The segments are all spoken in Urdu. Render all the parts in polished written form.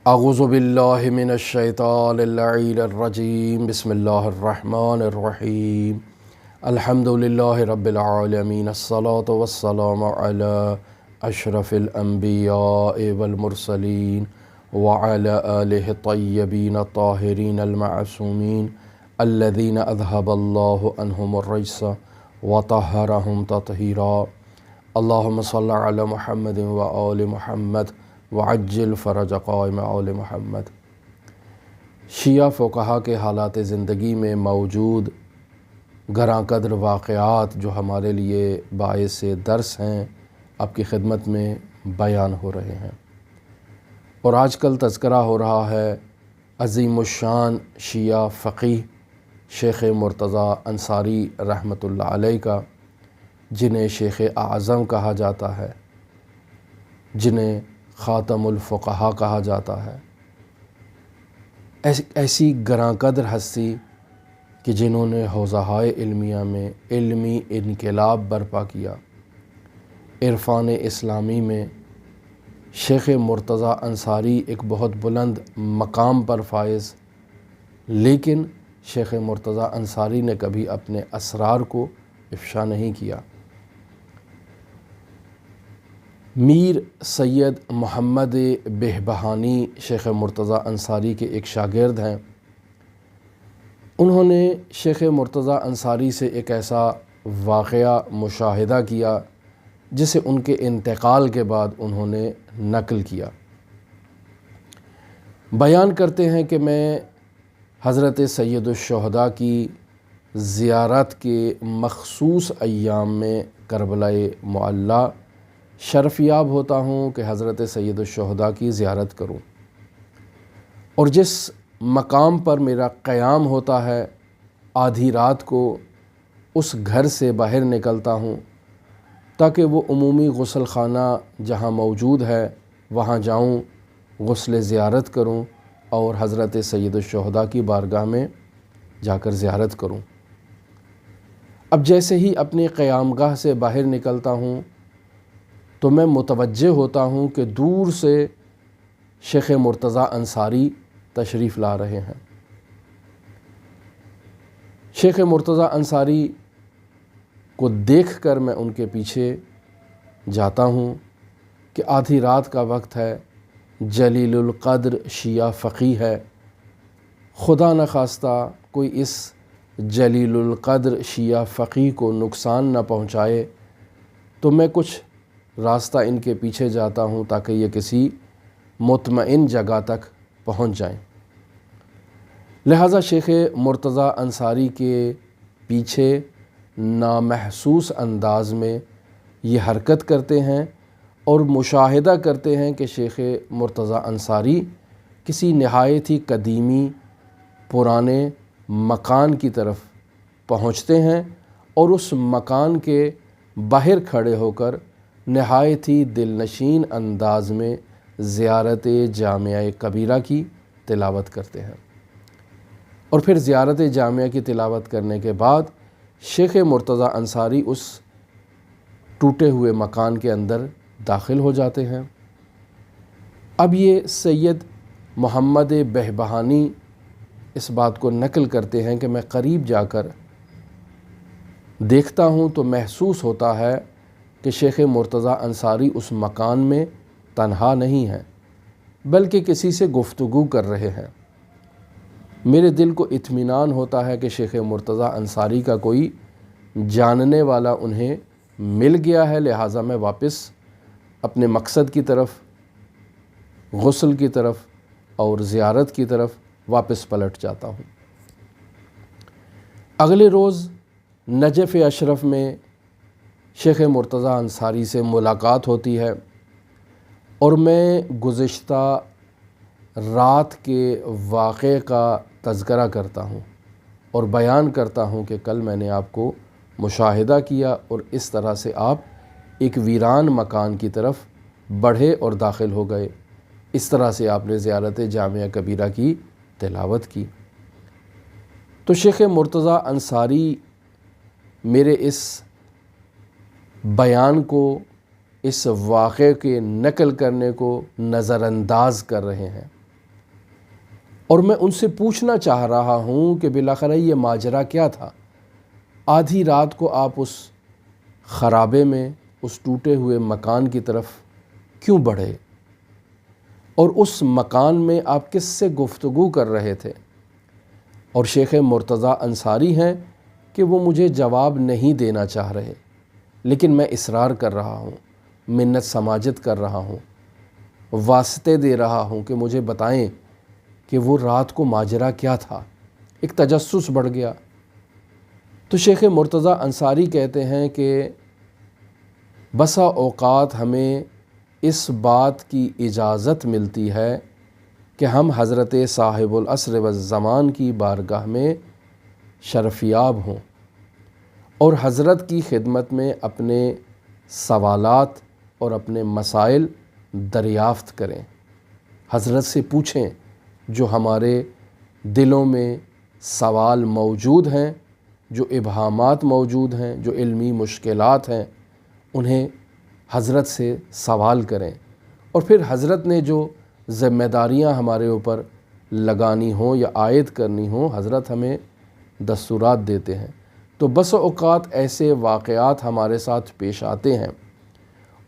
اعوذ باللہ من الشیطان اللعین الرجیم بسم اللہ الرحمن الرحیم الحمد للہ رب العالمین الصلاة والسلام علی اشرف الانبیاء والمرسلین وعلی آلہ الطیبین الطاہرین المعصومین الذین اذہب اللہ عنہم الرجس وطہرہم تطہیرا اللہم صلی علی محمد وآل محمد وعجل فرج قائم آل محمد۔ شیعہ فقہا کے حالات زندگی میں موجود گراں قدر واقعات جو ہمارے لیے باعث درس ہیں آپ کی خدمت میں بیان ہو رہے ہیں، اور آج کل تذکرہ ہو رہا ہے عظیم الشان شیعہ فقیہ شیخ مرتضیٰ انصاری رحمۃ اللہ علیہ کا، جنہیں شیخ اعظم کہا جاتا ہے، جنہیں خاتم الفقہا کہا جاتا ہے۔ ایسی گراں قدر ہستی کہ جنہوں نے حوزہائے علمیہ میں علمی انقلاب برپا کیا۔ عرفان اسلامی میں شیخ مرتضیٰ انصاری ایک بہت بلند مقام پر فائز، لیکن شیخ مرتضیٰ انصاری نے کبھی اپنے اسرار کو افشا نہیں کیا۔ میر سید محمد بہبہانی شیخ مرتضیٰ انصاری کے ایک شاگرد ہیں۔ انہوں نے شیخ مرتضیٰ انصاری سے ایک ایسا واقعہ مشاہدہ کیا جسے ان کے انتقال کے بعد انہوں نے نقل کیا۔ بیان کرتے ہیں کہ میں حضرت سید الشہداء کی زیارت کے مخصوص ایام میں کربلا معلیٰ شرفیاب ہوتا ہوں کہ حضرت سید الشہداء کی زیارت کروں، اور جس مقام پر میرا قیام ہوتا ہے آدھی رات کو اس گھر سے باہر نکلتا ہوں تاکہ وہ عمومی غسل خانہ جہاں موجود ہے وہاں جاؤں، غسل زیارت کروں اور حضرت سید الشہداء کی بارگاہ میں جا کر زیارت کروں۔ اب جیسے ہی اپنی قیام گاہ سے باہر نکلتا ہوں تو میں متوجہ ہوتا ہوں کہ دور سے شیخ مرتضیٰ انصاری تشریف لا رہے ہیں۔ شیخ مرتضیٰ انصاری کو دیکھ کر میں ان کے پیچھے جاتا ہوں کہ آدھی رات کا وقت ہے، جلیل القدر شیعہ فقیہ ہے، خدا نخواستہ کوئی اس جلیل القدر شیعہ فقیہ کو نقصان نہ پہنچائے، تو میں کچھ راستہ ان کے پیچھے جاتا ہوں تاکہ یہ کسی مطمئن جگہ تک پہنچ جائیں۔ لہٰذا شیخ مرتضیٰ انصاری کے پیچھے نامحسوس انداز میں یہ حرکت کرتے ہیں اور مشاہدہ کرتے ہیں کہ شیخ مرتضیٰ انصاری کسی نہایت ہی قدیمی پرانے مکان کی طرف پہنچتے ہیں اور اس مکان کے باہر کھڑے ہو کر نہایت ہی دل نشین انداز میں زیارت جامعہ کبیرہ کی تلاوت کرتے ہیں، اور پھر زیارت جامعہ کی تلاوت کرنے کے بعد شیخ مرتضیٰ انصاری اس ٹوٹے ہوئے مکان کے اندر داخل ہو جاتے ہیں۔ اب یہ سید محمد بہبہانی اس بات کو نقل کرتے ہیں کہ میں قریب جا کر دیکھتا ہوں تو محسوس ہوتا ہے کہ شیخ مرتضیٰ انصاری اس مکان میں تنہا نہیں ہیں بلکہ کسی سے گفتگو کر رہے ہیں۔ میرے دل کو اطمینان ہوتا ہے کہ شیخ مرتضیٰ انصاری کا کوئی جاننے والا انہیں مل گیا ہے، لہٰذا میں واپس اپنے مقصد کی طرف، غسل کی طرف اور زیارت کی طرف واپس پلٹ جاتا ہوں۔ اگلے روز نجف اشرف میں شیخ مرتضیٰ انصاری سے ملاقات ہوتی ہے، اور میں گزشتہ رات کے واقعے کا تذکرہ کرتا ہوں اور بیان کرتا ہوں کہ کل میں نے آپ کو مشاہدہ کیا اور اس طرح سے آپ ایک ویران مکان کی طرف بڑھے اور داخل ہو گئے، اس طرح سے آپ نے زیارت جامعہ کبیرہ کی تلاوت کی۔ تو شیخ مرتضیٰ انصاری میرے اس بیان کو، اس واقعے کے نقل کرنے کو نظر انداز کر رہے ہیں، اور میں ان سے پوچھنا چاہ رہا ہوں کہ بالاخره یہ ماجرا کیا تھا، آدھی رات کو آپ اس خرابے میں، اس ٹوٹے ہوئے مکان کی طرف کیوں بڑھے، اور اس مکان میں آپ کس سے گفتگو کر رہے تھے؟ اور شیخ مرتضیٰ انصاری ہیں کہ وہ مجھے جواب نہیں دینا چاہ رہے، لیکن میں اصرار کر رہا ہوں، منت سماجت کر رہا ہوں، واسطے دے رہا ہوں کہ مجھے بتائیں کہ وہ رات کو ماجرا کیا تھا۔ ایک تجسس بڑھ گیا۔ تو شیخ مرتضیٰ انصاری کہتے ہیں کہ بسا اوقات ہمیں اس بات کی اجازت ملتی ہے کہ ہم حضرت صاحب العصر والزمان کی بارگاہ میں شرفیاب ہوں اور حضرت کی خدمت میں اپنے سوالات اور اپنے مسائل دریافت کریں، حضرت سے پوچھیں جو ہمارے دلوں میں سوال موجود ہیں، جو ابہامات موجود ہیں، جو علمی مشکلات ہیں، انہیں حضرت سے سوال کریں، اور پھر حضرت نے جو ذمہ داریاں ہمارے اوپر لگانی ہوں یا عائد کرنی ہوں، حضرت ہمیں دستورات دیتے ہیں۔ تو بس اوقات ایسے واقعات ہمارے ساتھ پیش آتے ہیں،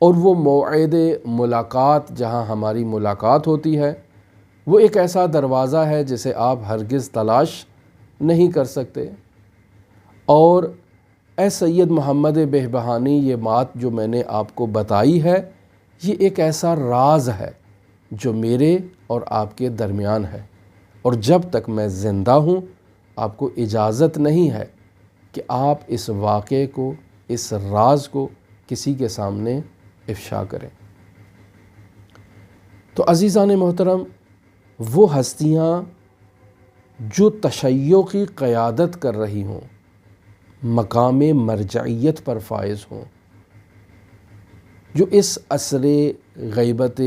اور وہ موعد ملاقات جہاں ہماری ملاقات ہوتی ہے وہ ایک ایسا دروازہ ہے جسے آپ ہرگز تلاش نہیں کر سکتے۔ اور اے سید محمد بہبہانی، یہ بات جو میں نے آپ کو بتائی ہے یہ ایک ایسا راز ہے جو میرے اور آپ کے درمیان ہے، اور جب تک میں زندہ ہوں آپ کو اجازت نہیں ہے کہ آپ اس واقعے کو، اس راز کو کسی کے سامنے افشا کریں۔ تو عزیزان محترم، وہ ہستیاں جو تشیع کی قیادت کر رہی ہوں، مقام مرجعیت پر فائز ہوں، جو اس عصر غیبت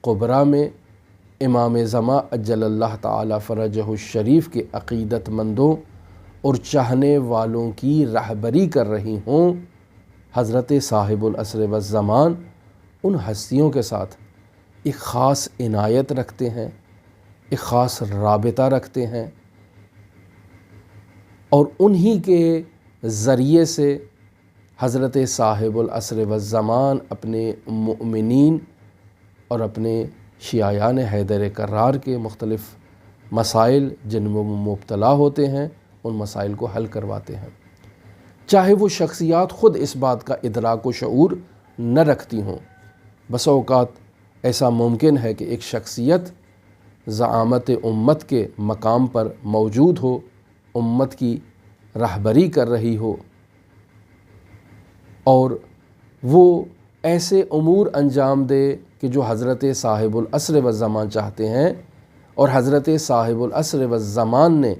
کبریٰ میں امام زمان اجل اللہ تعالی فرجہ الشریف کے عقیدت مندوں اور چاہنے والوں کی رہبری کر رہی ہوں، حضرت صاحب العصر والزمان ان ہستیوں کے ساتھ ایک خاص عنایت رکھتے ہیں، ایک خاص رابطہ رکھتے ہیں، اور انہی کے ذریعے سے حضرت صاحب العصر والزمان اپنے مؤمنین اور اپنے شیعیان حیدر کرار کے مختلف مسائل جن میں وہ مبتلا ہوتے ہیں ان مسائل کو حل کرواتے ہیں، چاہے وہ شخصیات خود اس بات کا ادراک و شعور نہ رکھتی ہوں۔ بس اوقات ایسا ممکن ہے کہ ایک شخصیت زعامت امت کے مقام پر موجود ہو، امت کی رہبری کر رہی ہو، اور وہ ایسے امور انجام دے کہ جو حضرت صاحب العصر والزمان چاہتے ہیں، اور حضرت صاحب العصر والزمان نے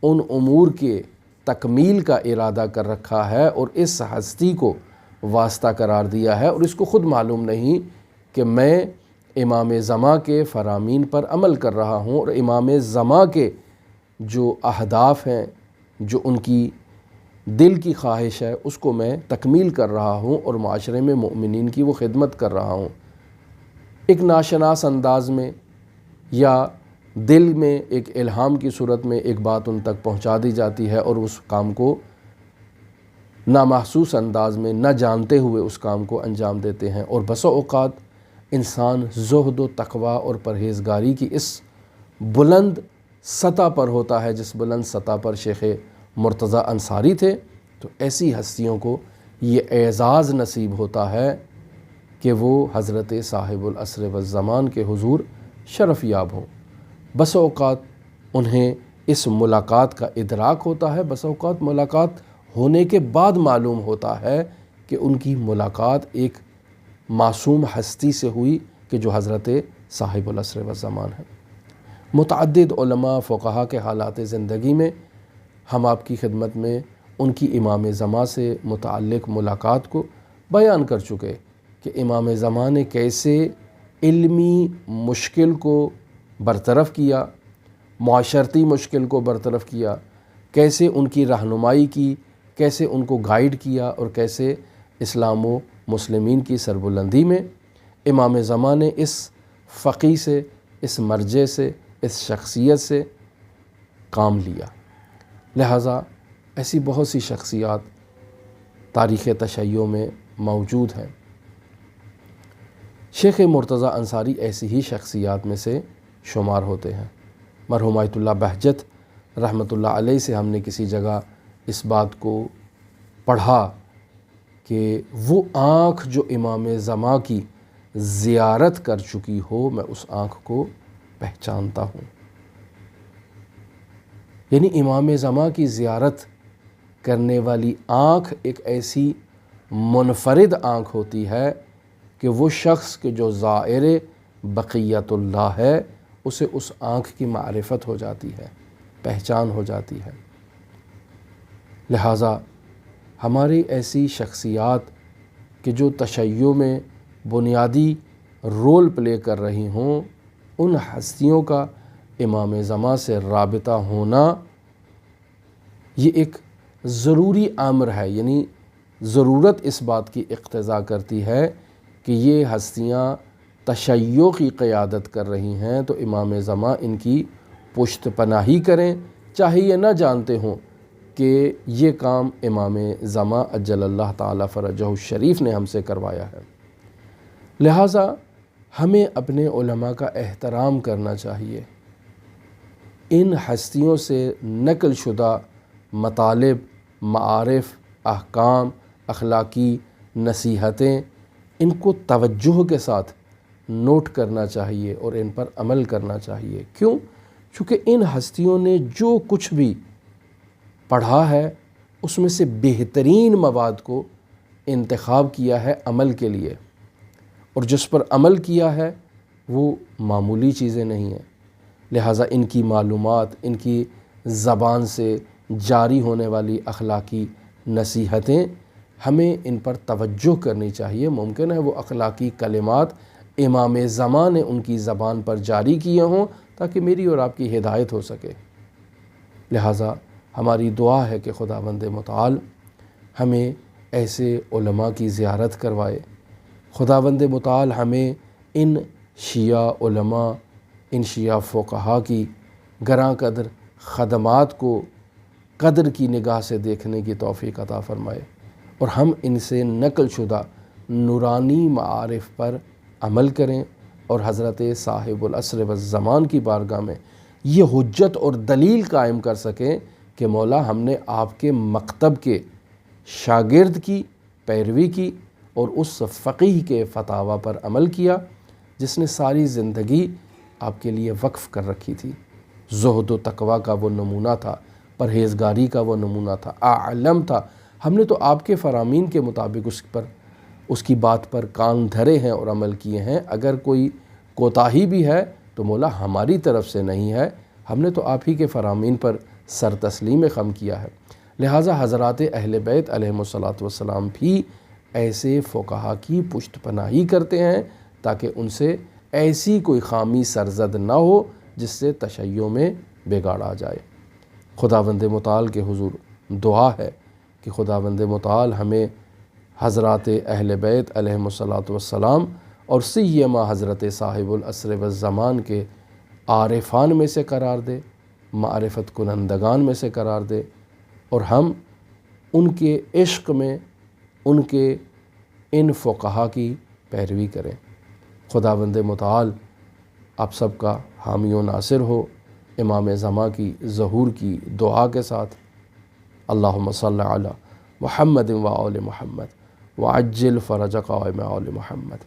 ان امور کے تکمیل کا ارادہ کر رکھا ہے اور اس ہستی کو واسطہ قرار دیا ہے، اور اس کو خود معلوم نہیں کہ میں امام زمان کے فرامین پر عمل کر رہا ہوں، اور امام زمان کے جو اہداف ہیں، جو ان کی دل کی خواہش ہے، اس کو میں تکمیل کر رہا ہوں اور معاشرے میں مؤمنین کی وہ خدمت کر رہا ہوں۔ ایک ناشناس انداز میں یا دل میں ایک الہام کی صورت میں ایک بات ان تک پہنچا دی جاتی ہے، اور اس کام کو نامحسوس انداز میں نہ جانتے ہوئے اس کام کو انجام دیتے ہیں، اور بسا اوقات انسان زہد و تقوی اور پرہیزگاری کی اس بلند سطح پر ہوتا ہے جس بلند سطح پر شیخ مرتضیٰ انصاری تھے۔ تو ایسی ہستیوں کو یہ اعزاز نصیب ہوتا ہے کہ وہ حضرت صاحب العصر والزمان کے حضور شرف یاب ہوں۔ بس اوقات انہیں اس ملاقات کا ادراک ہوتا ہے، بس اوقات ملاقات ہونے کے بعد معلوم ہوتا ہے کہ ان کی ملاقات ایک معصوم ہستی سے ہوئی کہ جو حضرت صاحب العصر والزمان ہے۔ متعدد علماء فقہا کے حالات زندگی میں ہم آپ کی خدمت میں ان کی امام زمان سے متعلق ملاقات کو بیان کر چکے کہ امام زمان نے کیسے علمی مشکل کو برطرف کیا، معاشرتی مشکل کو برطرف کیا، کیسے ان کی رہنمائی کی، کیسے ان کو گائیڈ کیا، اور کیسے اسلام و مسلمین کی سربلندی میں امام زمان نے اس فقی سے، اس مرجع سے، اس شخصیت سے کام لیا۔ لہٰذا ایسی بہت سی شخصیات تاریخ تشیع میں موجود ہیں۔ شیخ مرتضیٰ انصاری ایسی ہی شخصیات میں سے شمار ہوتے ہیں۔ مرحوم آیت اللہ بہجت رحمۃ اللہ علیہ سے ہم نے کسی جگہ اس بات کو پڑھا کہ وہ آنکھ جو امام زماں کی زیارت کر چکی ہو، میں اس آنکھ کو پہچانتا ہوں۔ یعنی امام زماں کی زیارت کرنے والی آنکھ ایک ایسی منفرد آنکھ ہوتی ہے کہ وہ شخص کے جو زائر بقیت اللہ ہے اسے اس آنکھ کی معرفت ہو جاتی ہے، پہچان ہو جاتی ہے۔ لہٰذا ہماری ایسی شخصیات کہ جو تشیع میں بنیادی رول پلے کر رہی ہوں، ان ہستیوں کا امام زماں سے رابطہ ہونا یہ ایک ضروری امر ہے، یعنی ضرورت اس بات کی اقتضا کرتی ہے کہ یہ ہستیاں تشیع کی قیادت کر رہی ہیں تو امام زماں ان کی پشت پناہی کریں، چاہے یہ نہ جانتے ہوں کہ یہ کام امام زماں عجل اللہ تعالی فرجہ الشریف نے ہم سے کروایا ہے۔ لہٰذا ہمیں اپنے علماء کا احترام کرنا چاہیے۔ ان ہستیوں سے نقل شدہ مطالب، معارف، احکام، اخلاقی نصیحتیں، ان کو توجہ کے ساتھ نوٹ کرنا چاہیے اور ان پر عمل کرنا چاہیے۔ کیوں؟ چونکہ ان ہستیوں نے جو کچھ بھی پڑھا ہے اس میں سے بہترین مواد کو انتخاب کیا ہے عمل کے لیے، اور جس پر عمل کیا ہے وہ معمولی چیزیں نہیں ہیں۔ لہٰذا ان کی معلومات، ان کی زبان سے جاری ہونے والی اخلاقی نصیحتیں، ہمیں ان پر توجہ کرنی چاہیے۔ ممکن ہے وہ اخلاقی کلمات امام زماں نے ان کی زبان پر جاری کیے ہوں تاکہ میری اور آپ کی ہدایت ہو سکے۔ لہٰذا ہماری دعا ہے کہ خداوند متعال ہمیں ایسے علماء کی زیارت کروائے۔ خداوند متعال ہمیں ان شیعہ علماء، ان شیعہ فقہا کی گراں قدر خدمات کو قدر کی نگاہ سے دیکھنے کی توفیق عطا فرمائے، اور ہم ان سے نقل شدہ نورانی معارف پر عمل کریں، اور حضرت صاحب العصر والزمان کی بارگاہ میں یہ حجت اور دلیل قائم کر سکیں کہ مولا ہم نے آپ کے مکتب کے شاگرد کی پیروی کی اور اس فقیہ کے فتاوی پر عمل کیا جس نے ساری زندگی آپ کے لیے وقف کر رکھی تھی۔ زہد و تقوی کا وہ نمونہ تھا، پرہیزگاری کا وہ نمونہ تھا، اعلم تھا۔ ہم نے تو آپ کے فرامین کے مطابق اس کی بات پر کان دھرے ہیں اور عمل کیے ہیں۔ اگر کوئی کوتاہی بھی ہے تو مولا ہماری طرف سے نہیں ہے، ہم نے تو آپ ہی کے فرامین پر سر تسلیم خم کیا ہے۔ لہٰذا حضرات اہل بیت علیہم الصلاۃ والسلام بھی ایسے فقہا کی پشت پناہی کرتے ہیں تاکہ ان سے ایسی کوئی خامی سرزد نہ ہو جس سے تشیع میں بگاڑ آ جائے۔ خداوند متعال کے حضور دعا ہے کہ خداوند متعال ہمیں حضرات اہل بیت علیہم الصلاۃ والسلام اور سیما حضرت صاحب العصر والزمان کے عارفان میں سے قرار دے، معرفت کنندگان میں سے قرار دے، اور ہم ان کے عشق میں ان کے ان فقہا کی پیروی کریں۔ خداوند متعال آپ سب کا حامی و ناصر ہو، امام زماں کی ظہور کی دعا کے ساتھ۔ اللہم صلی علی محمد و آل محمد وعجل فرج قائم آل محمد۔